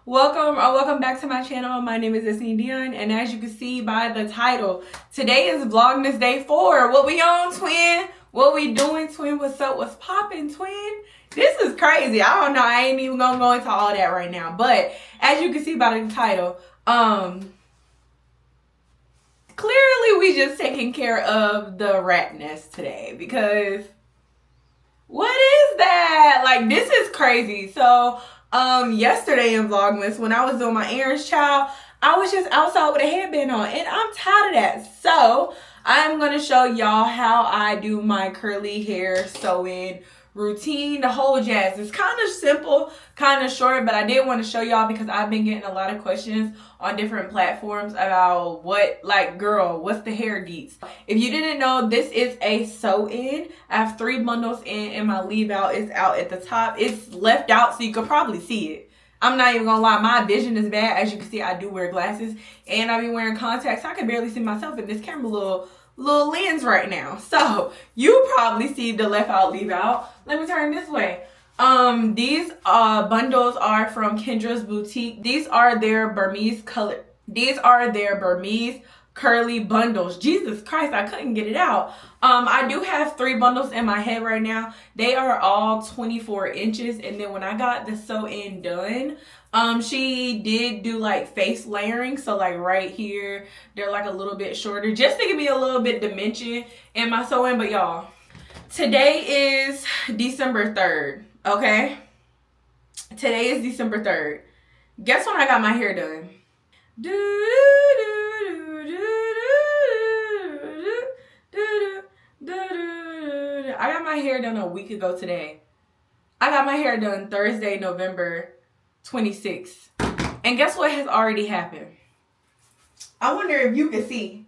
Welcome back to my channel. My name is 𝓕𝓞𝓛𝓛𝓤, and as you can see by the title, today is Vlogmas Day 4. What we on, twin? What we doing, twin? What's up? What's poppin', twin? This is crazy. I don't know. I ain't even gonna go into all that right now. But as you can see by the title, clearly we just taking care of the rat nest today, because what is that? Like, this is crazy. So yesterday in Vlogmas, when I was doing my errands, child, I was just outside with a headband on, and I'm tired of that. So I'm gonna show y'all how I do my curly hair sew-in routine, the whole jazz. It's kind of simple, kind of short, but I did want to show y'all because I've been getting a lot of questions on different platforms about what, like, girl, what's the hair deets? If you didn't know, this is a sew-in. I have 3 bundles in, and my leave out is out at the top. It's left out so you could probably see it. I'm not even gonna lie, my vision is bad. As you can see, I do wear glasses, and I be wearing contacts. I can barely see myself in this camera little lens right now. So you probably see the left out, leave out. Let me turn this way. These bundles are from Kendra's boutique. These are their Burmese color. These are their Burmese curly bundles. Jesus Christ, I couldn't get it out. I do have 3 bundles in my head right now. They are all 24 inches. And then when I got the sew-in done, she did do like face layering. So like right here, they're like a little bit shorter, just to give me a little bit dimension in my sew-in. But y'all, today is December 3rd, okay? Today is December 3rd. Guess when I got my hair done? I got my hair done a week ago today. I got my hair done Thursday, November 26th. And guess what has already happened? I wonder if you can see,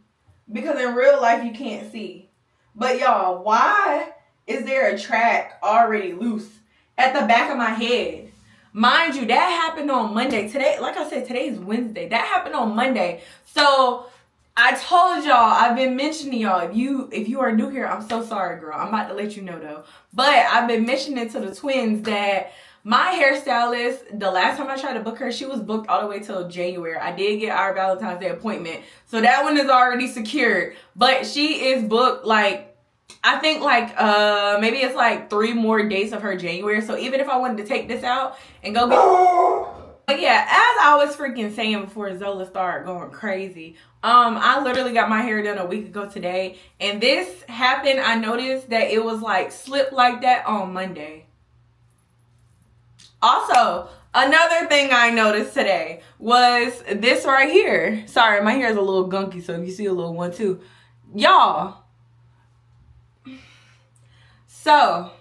because in real life you can't see. But y'all, why is there a track already loose at the back of my head? Mind you, that happened on Monday. Today, like I said, today is Wednesday. That happened on Monday. So I told y'all, I've been mentioning y'all, if you are new here, I'm so sorry, girl. I'm about to let you know though. But I've been mentioning to the twins that my hairstylist, the last time I tried to book her, she was booked all the way till January. I did get our Valentine's Day appointment, so that one is already secured. But she is booked, like, I think like maybe it's like 3 more days of her January. So even if I wanted to take this out and go get, but yeah, as I was freaking saying before Zola started going crazy, I literally got my hair done a week ago today, and this happened. I noticed that it was like slipped like that on Monday. Also, another thing I noticed today was this right here. Sorry, my hair is a little gunky, so if you see a little one too, y'all. So,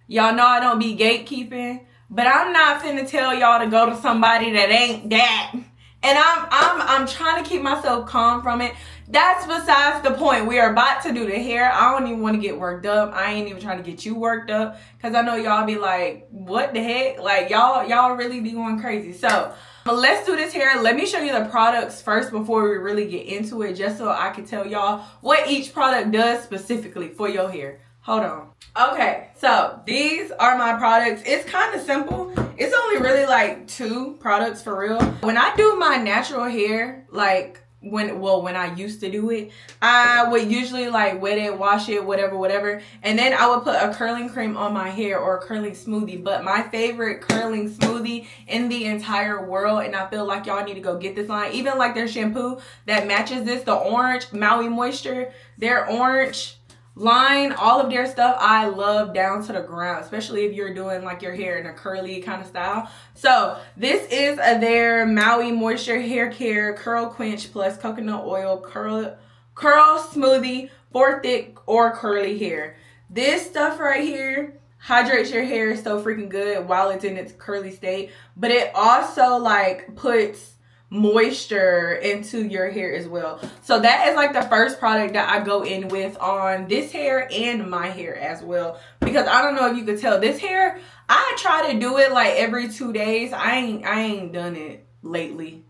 y'all know I don't be gatekeeping, but I'm not finna tell y'all to go to somebody that ain't that. And I'm trying to keep myself calm from it. That's besides the point. We are about to do the hair. I don't even want to get worked up. I ain't even trying to get you worked up, because I know y'all be like, what the heck? Like, y'all really be going crazy. So let's do this hair. Let me show you the products first before we really get into it, just so I can tell y'all what each product does specifically for your hair. Hold on. Okay, so these are my products. It's kind of simple. It's only really like 2 products for real. When I do my natural hair, like when I used to do it, I would usually like wet it, wash it, whatever. And then I would put a curling cream on my hair, or a curling smoothie. But my favorite curling smoothie in the entire world, and I feel like y'all need to go get this line, even like their shampoo that matches this, the orange Maui Moisture, their orange line, all of their stuff I love down to the ground, especially if you're doing like your hair in a curly kind of style. So this is their Maui Moisture Hair Care Curl Quench plus Coconut Oil Curl Smoothie for thick or curly hair. This stuff right here hydrates your hair so freaking good while it's in its curly state, but it also like puts moisture into your hair as well. So that is like the first product that I go in with on this hair and my hair as well, because I don't know if you could tell, this hair I try to do it like every 2 days. I ain't done it lately.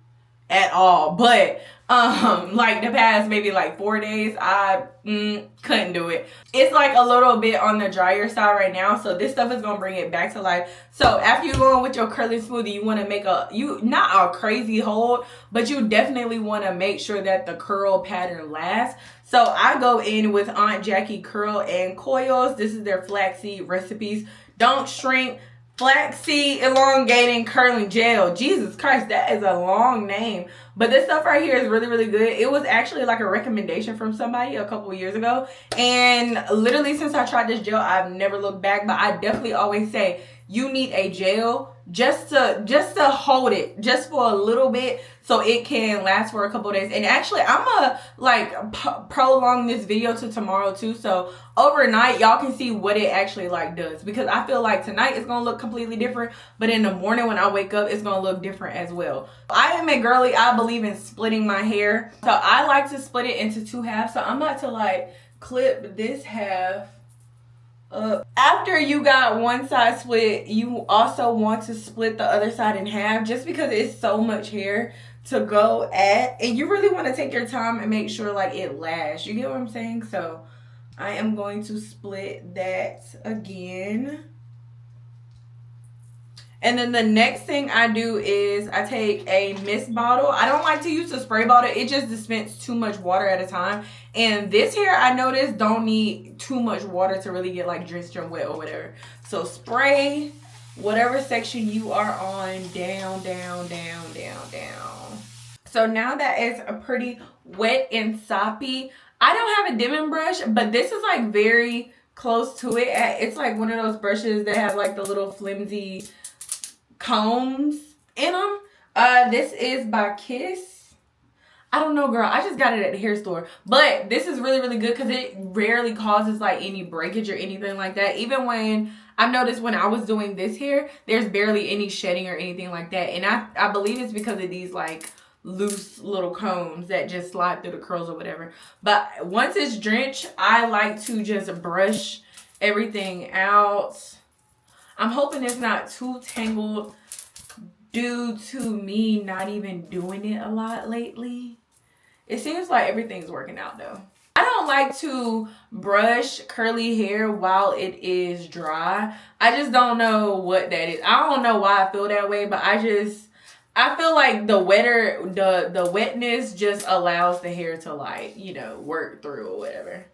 at all. But like the past maybe like 4 days, I couldn't do it. It's like a little bit on the drier side right now, so this stuff is gonna bring it back to life. So after you're going with your curly smoothie, you want to make not a crazy hold, but you definitely want to make sure that the curl pattern lasts. So I go in with Aunt Jackie curl and coils. This is their flaxseed recipes. Don't shrink. Flaxseed elongating curling gel. Jesus Christ, that is a long name. But this stuff right here is really, really good. It was actually like a recommendation from somebody a couple of years ago. And literally since I tried this gel, I've never looked back. But I definitely always say you need a gel just to hold it just for a little bit so it can last for a couple of days. And actually I'm gonna like prolong this video to tomorrow too, so overnight y'all can see what it actually like does, because I feel like tonight it's gonna look completely different, but in the morning when I wake up it's gonna look different as well. I am a girly. I believe in splitting my hair, so I like to split it into 2 halves. So I'm about to like clip this half up. After you got one side split, you also want to split the other side in half, just because it's so much hair to go at, and you really want to take your time and make sure like it lasts. You get what I'm saying? So I am going to split that again. And then the next thing I do is I take a mist bottle. I don't like to use a spray bottle. It just dispenses too much water at a time. And this hair, I noticed, don't need too much water to really get like drenched or wet or whatever. So spray whatever section you are on down, down, down, down, down. So now that it's a pretty wet and soppy, I don't have a dimming brush, but this is like very close to it. It's like one of those brushes that have like the little flimsy combs in them. This is by Kiss. I don't know, girl. I just got it at the hair store. But this is really, really good because it rarely causes like any breakage or anything like that. Even when I've noticed when I was doing this hair, there's barely any shedding or anything like that. And I believe it's because of these like loose little combs that just slide through the curls or whatever. But once it's drenched, I like to just brush everything out. I'm hoping it's not too tangled due to me not even doing it a lot lately. It seems like everything's working out though. I don't like to brush curly hair while it is dry. I just don't know what that is. I don't know why I feel that way, but I feel like the wetness just allows the hair to like, you know, work through or whatever.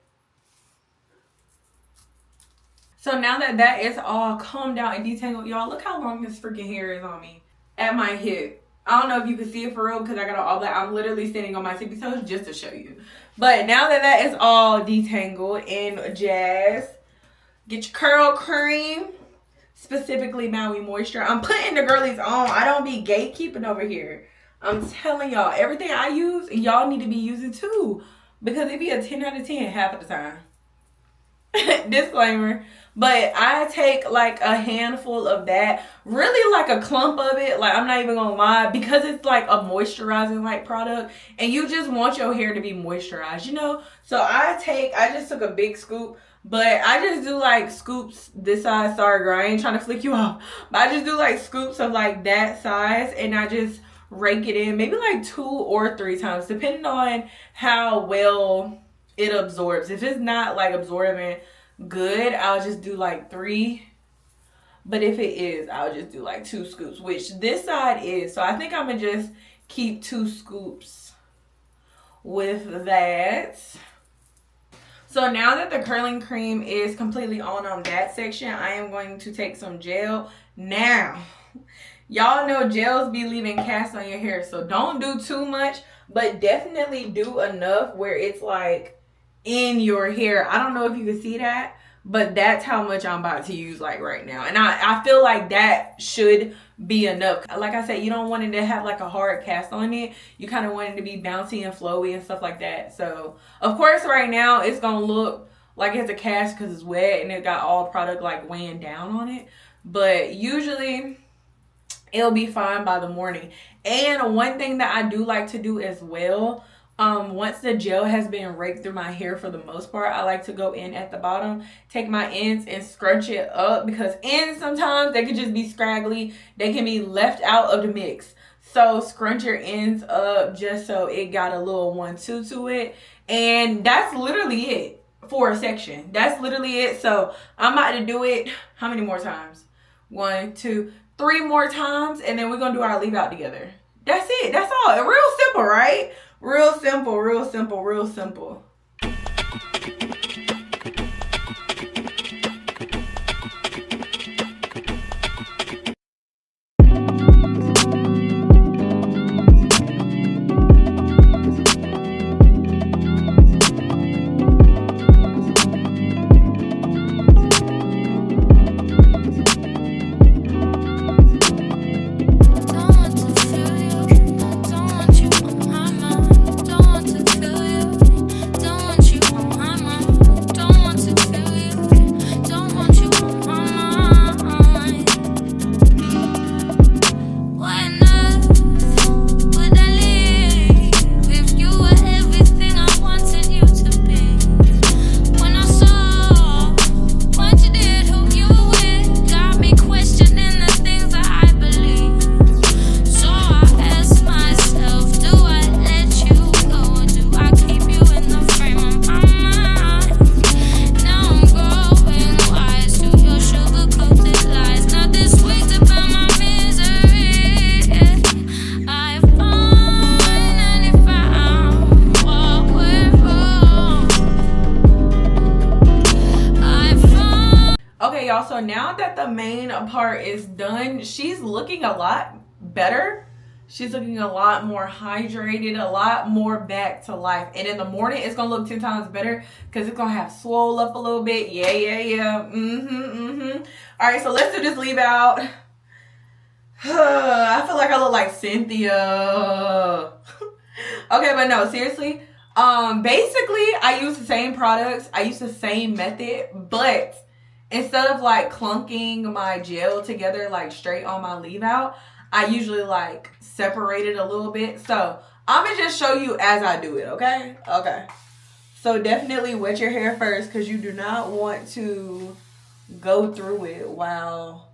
So now that that is all combed out and detangled, y'all, look how long this freaking hair is on me at my hip. I don't know if you can see it for real because I got all that. I'm literally standing on my tippy toes just to show you. But now that that is all detangled and jazz, get your curl cream, specifically Maui Moisture. I'm putting the girlies on. I don't be gatekeeping over here. I'm telling y'all, everything I use, y'all need to be using too, because it be a 10 out of 10 half of the time. Disclaimer. But I take like a handful of that, really like a clump of it, like I'm not even gonna lie, because it's like a moisturizing like product and you just want your hair to be moisturized, you know. So I just took a big scoop, but I just do like scoops this size. Sorry girl, I ain't trying to flick you off, but I just do like scoops of like that size and I just rake it in maybe like 2 or 3 times depending on how well it absorbs. If it's not like absorbing good, I'll just do like 3, but if it is, I'll just do like 2 scoops, which this side is. So I think I'm gonna just keep 2 scoops with that. So now that the curling cream is completely on that section, I am going to take some gel. Now y'all know gels be leaving casts on your hair, so don't do too much, but definitely do enough where it's like in your hair. I don't know if you can see that, but that's how much I'm about to use like right now. And I feel like that should be enough. Like I said, you don't want it to have like a hard cast on it. You kind of want it to be bouncy and flowy and stuff like that. So of course right now it's gonna look like it's a cast because it's wet and it got all product like weighing down on it, but usually it'll be fine by the morning. And one thing that I do like to do as well, once the gel has been raked through my hair for the most part, I like to go in at the bottom, take my ends and scrunch it up, because ends sometimes they can just be scraggly. They can be left out of the mix. So scrunch your ends up just so it got a little 1-2 to it. And that's literally it for a section. That's literally it. So I'm about to do it. How many more times? 1, 2, 3 more times. And then we're going to do our leave out together. That's it. That's all. Real simple, right? Real simple, real simple, real simple. Okay, y'all, so now that the main part is done, she's looking a lot better. She's looking a lot more hydrated, a lot more back to life. And in the morning, it's going to look 10 times better because it's going to have swole up a little bit. Yeah. All right, so let's do this leave out. I feel like I look like Cynthia. Okay, but no, seriously. Basically, I use the same products. I use the same method, but instead of like clunking my gel together like straight on my leave out, I usually like separate it a little bit. So I'm gonna just show you as I do it, okay? Okay. So definitely wet your hair first because you do not want to go through it while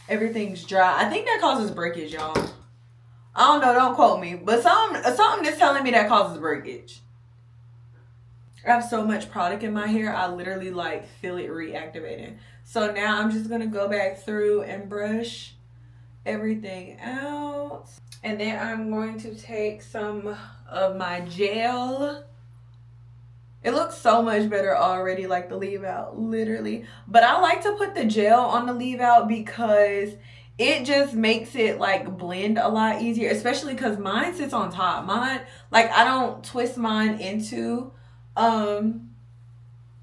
everything's dry. I think that causes breakage, y'all. I don't know, don't quote me, but something is telling me that causes breakage. I have so much product in my hair, I literally like feel it reactivating. So now I'm just gonna go back through and brush everything out. And then I'm going to take some of my gel. It looks so much better already, like the leave out, literally. But I like to put the gel on the leave out because it just makes it like blend a lot easier, especially because mine sits on top. Mine, like I don't twist mine into the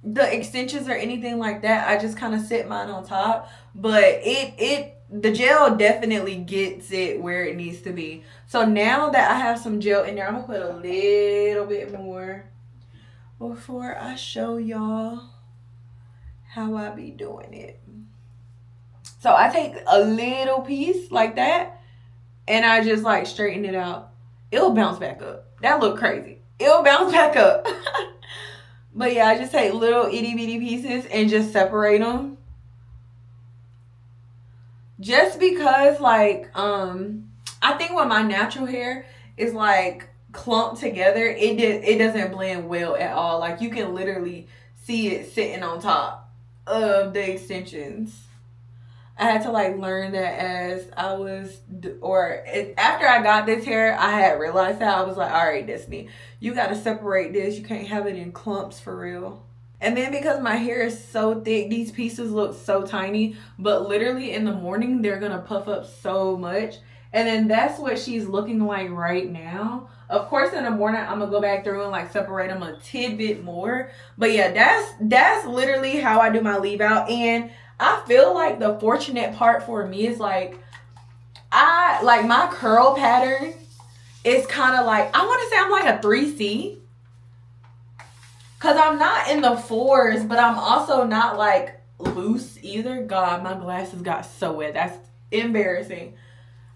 extensions or anything like that. I just kind of sit mine on top, but the gel definitely gets it where it needs to be. So now that I have some gel in there, I'm gonna put a little bit more before I show y'all how I be doing it. So I take a little piece like that and I just like straighten it out. It'll bounce back up. That look crazy. It'll bounce back up. But yeah, I just take little itty bitty pieces and just separate them. Just because like, I think with my natural hair is like clumped together, it doesn't blend well at all. Like you can literally see it sitting on top of the extensions. I had to like learn that as I was, after I got this hair, I had realized that. I was like, all right, Destiny, you got to separate this. You can't have it in clumps for real. And then because my hair is so thick, these pieces look so tiny, but literally in the morning, they're going to puff up so much. And then that's what she's looking like right now. Of course, in the morning, I'm going to go back through and like separate them a tidbit more. But yeah, that's literally how I do my leave out. And I feel like the fortunate part for me is like, my curl pattern is kind of like, I want to say I'm like a 3C. Because I'm not in the 4s, but I'm also not like loose either. God, my glasses got so wet. That's embarrassing.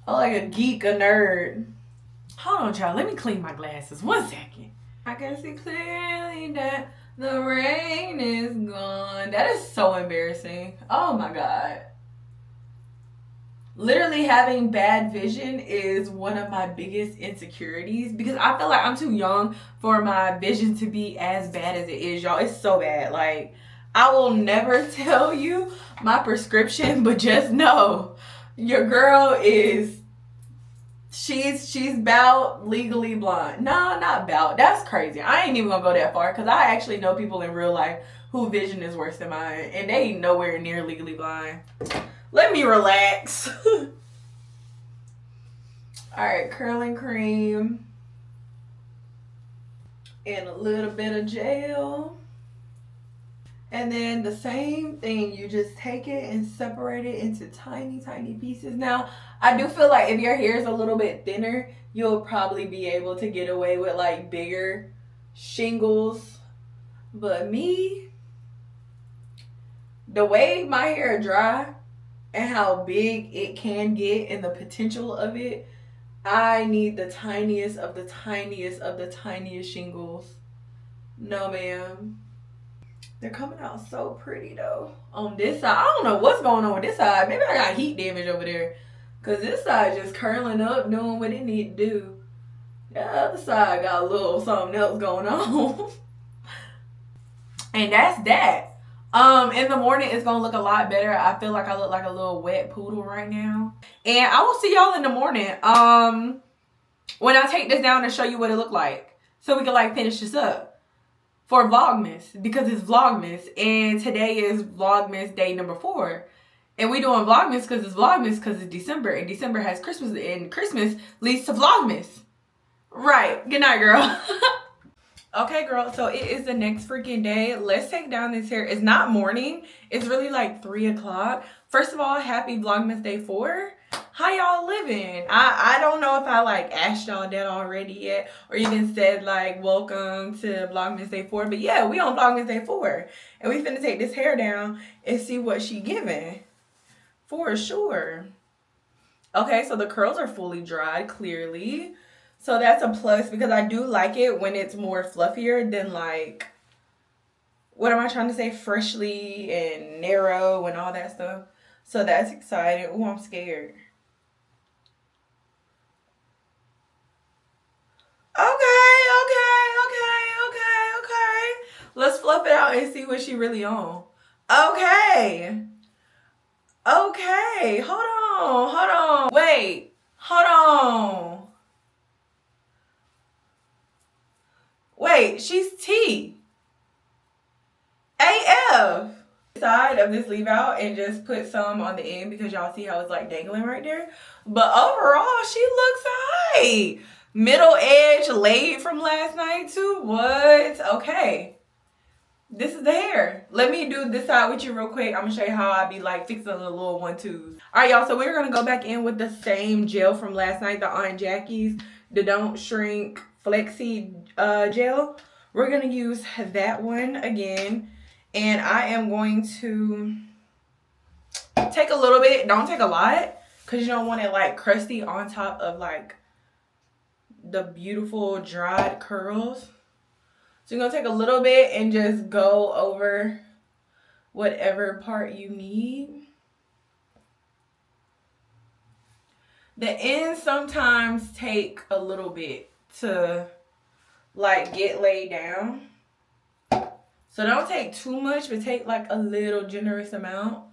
I'm like a geek, a nerd. Hold on, child. Let me clean my glasses. 1 second. I can see clearly that the rain is gone. That is so embarrassing. Oh my God. Literally having bad vision is one of my biggest insecurities because I feel like I'm too young for my vision to be as bad as it is, y'all. It's so bad. Like, I will never tell you my prescription, but just know your girl is, she's about legally blind. No, not about. That's crazy. I ain't even gonna go that far because I actually know people in real life whose vision is worse than mine, and they ain't nowhere near legally blind. Let me relax. Alright, curling cream and a little bit of gel. And then the same thing, you just take it and separate it into tiny, tiny pieces. Now, I do feel like if your hair is a little bit thinner, you'll probably be able to get away with like bigger shingles. But me, the way my hair dry and how big it can get and the potential of it, I need the tiniest of the tiniest of the tiniest shingles. No, ma'am. They're coming out so pretty though. On this side, I don't know what's going on with this side. Maybe I got heat damage over there. Because this side just curling up, doing what it need to do. The other side got a little something else going on. And that's that. In the morning, it's going to look a lot better. I feel like I look like a little wet poodle right now. And I will see y'all in the morning. When I take this down and show you what it looked like. So we can like finish this up. For Vlogmas. Because it's Vlogmas. And today is Vlogmas day number 4. And we doing Vlogmas because it's Vlogmas because it's December. And December has Christmas. And Christmas leads to Vlogmas. Right. Good night, girl. Okay, girl, so it is the next freaking day. Let's take down this hair. It's not morning. It's really like 3 o'clock. First of all, happy Vlogmas day 4. How y'all living? I don't know if I like asked y'all that already yet or even said like welcome to Vlogmas day 4. But yeah, we on Vlogmas day 4. And we finna take this hair down and see what she giving. For sure. Okay, so the curls are fully dried, clearly. So that's a plus because I do like it when it's more fluffier than like, what am I trying to say? Freshly and narrow and all that stuff. So that's exciting. Ooh, I'm scared. Okay. Let's fluff it out and see what she really on. Okay. Hold on. Wait, hold on. Wait, she's T. AF. Side of this leave out and just put some on the end because y'all see how it's like dangling right there. But overall, she looks high. Middle edge laid from last night too. What? Okay. This is the hair. Let me do this side with you real quick. I'm gonna show you how I be like fixing the little 1-2s. All right, y'all. So we're gonna go back in with the same gel from last night, the Aunt Jackie's, the Don't Shrink Flexi gel. We're gonna use that one again, and I am going to take a little bit. Don't take a lot because you don't want it like crusty on top of like the beautiful dried curls. So you're gonna take a little bit and just go over whatever part you need. The ends sometimes take a little bit to like get laid down. So don't take too much, but take like a little generous amount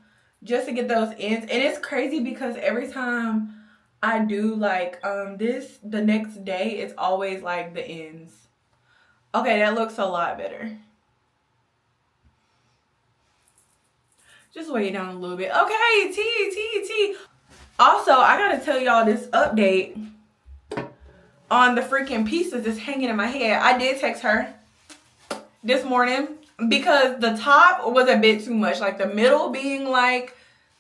just to get those ends. And it's crazy because every time I do like this, the next day, it's always like the ends. Okay, that looks a lot better. Just weigh it down a little bit. Okay, T. Also, I gotta tell y'all this update on the freaking pieces that's hanging in my head. I did text her this morning because the top was a bit too much. Like the middle being like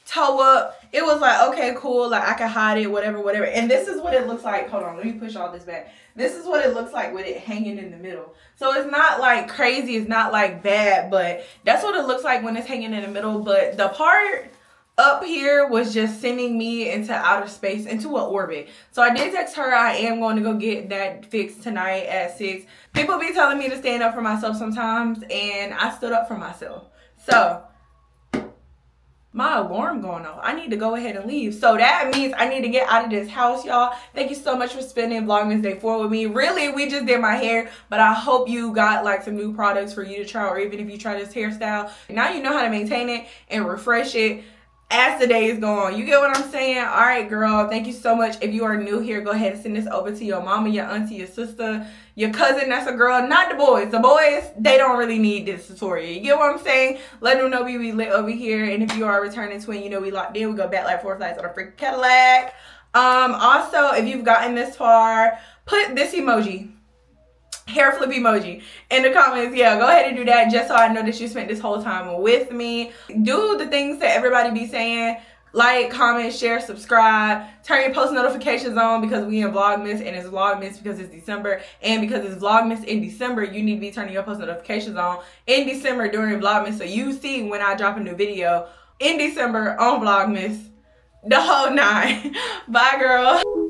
toe up. It was like, okay, cool. Like I can hide it, whatever. And this is what it looks like. Hold on, let me push all this back. This is what it looks like with it hanging in the middle. So it's not like crazy. It's not like bad, but that's what it looks like when it's hanging in the middle. But the part up here was just sending me into outer space, into an orbit. So I did text her. I am going to go get that fixed tonight at 6. People be telling me to stand up for myself sometimes, and I stood up for myself. So my alarm going off. I need to go ahead and leave. So that means I need to get out of this house, y'all. Thank you so much for spending Vlogmas Day 4 with me. Really, we just did my hair, but I hope you got like some new products for you to try, or even if you try this hairstyle, now you know how to maintain it and refresh it as the days go on. You get what I'm saying? All right, girl. Thank you so much. If you are new here, go ahead and send this over to your mama, your auntie, your sister, your cousin that's a girl, not the boys. The boys, they don't really need this tutorial. You get what I'm saying? Let them know we lit over here. And if you are a returning twin, you know we locked in. We go back like 4 flights on a freaking Cadillac. Also, if you've gotten this far, put this emoji, hair flip emoji, in the comments. Yeah, go ahead and do that, just so I know that you spent this whole time with me. Do the things that everybody be saying. Like, comment, share, subscribe, turn your post notifications on, because we in Vlogmas, and it's Vlogmas because it's December, and because it's Vlogmas in December, you need to be turning your post notifications on in December during Vlogmas, so you see when I drop a new video in December on Vlogmas, the whole 9. Bye, girl.